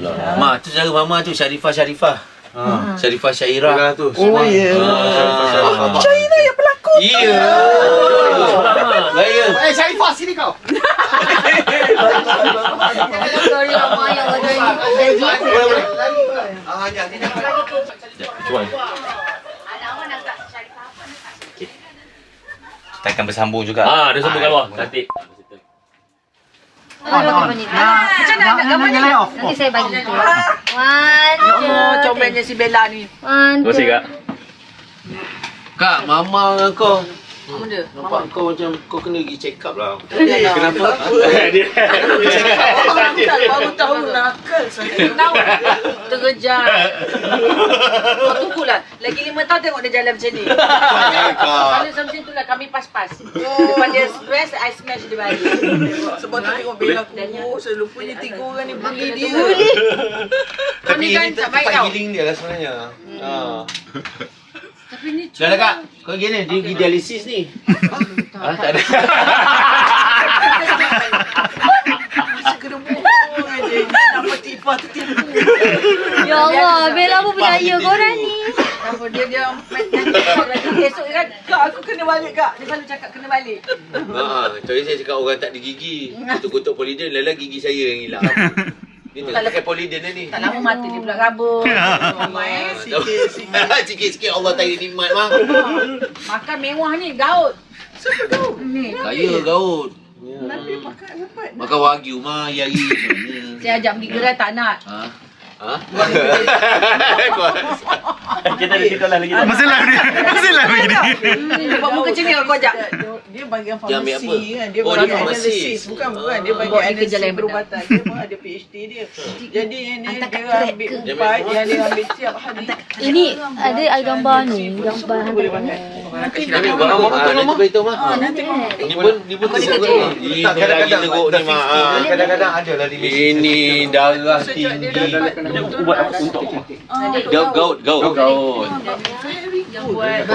Mak, tu saudara mama tu Syarifah. Syarifah Syairah tu. Oh ya. Syairah yang pelakon. Iya. Gaya. Syarifah sini kau. Sorry Mama yang order ni. Cuba. Kita akan bersambung juga. Ada sambung kat bawah. Cantik. Macam mana nak gambar ni? Nanti saya bagi. One, two, Comelnya si Bella ni. one, Terima kasih, Kak. two. Kak, mama dengan kau. Benda. Nampak kau macam kau kena pergi check up lah. Kenapa? Baru tahu nakal saya. Tahu. Terkejar. Kau tunggulah. Lagi 5 tahun tengok dia jalan macam ni. Kalau macam tu lah kami pas-pas. Lepas dia stress, I smash dia balik. Sebab tu tengok Bella aku. Saya lupa ni 3 orang ni bully dia. Tapi kan ini tak tempat baik tau. healing dia lah sebenarnya. Tapi ni Dah Kak, kau gini, dia pergi dialisis ni. Tak ada. Masa kena bohong aja. Nama tipah tu tipu. Ya Allah, Bella pun percaya korang ni. Apa dia esok kan kak aku kena balik kak. Dia selalu cakap kena balik. Tadi saya cakap orang tak ada gigi. Kutuk Polident, lala gigi saya yang hilang. Dia tak pakai Polident ni. Tak lama mata dia pula rabun. Sikit-sikit Allah tarik nikmat mah. Makan mewah ni gaut. Siapa gaut? Ni. Kaya gaut. Nabi makan apa? Makan wagyu mah hari-hari. Saya ajak pergi gerai tak nak. Ha? Kita ada cerita lagi tak? Masih lagi ni. Buat muka macam ni aku ajak. Dia bagian Dia ambil farmasi apa? kan. Dia Oh, bagi dia farmasi. analisis. Bukan. Dia bagi Buat dia analisis kerja lain perubatan. Dia pun ada PhD dia. Jadi ini Hantar kat dia track ambil ke? empat. Dia ambil tiap hari. Ini ada gambar ni. Gambar Boleh pakai. Nanti buat apa? Nanti beritahu mah. nanti Ni pun Apa dia teruk kerja? ni. Ini lagi teruk ni mah. Kadang-kadang ada lah di Ini darah tinggi. Buat apa untuk? Gaut. Yang buat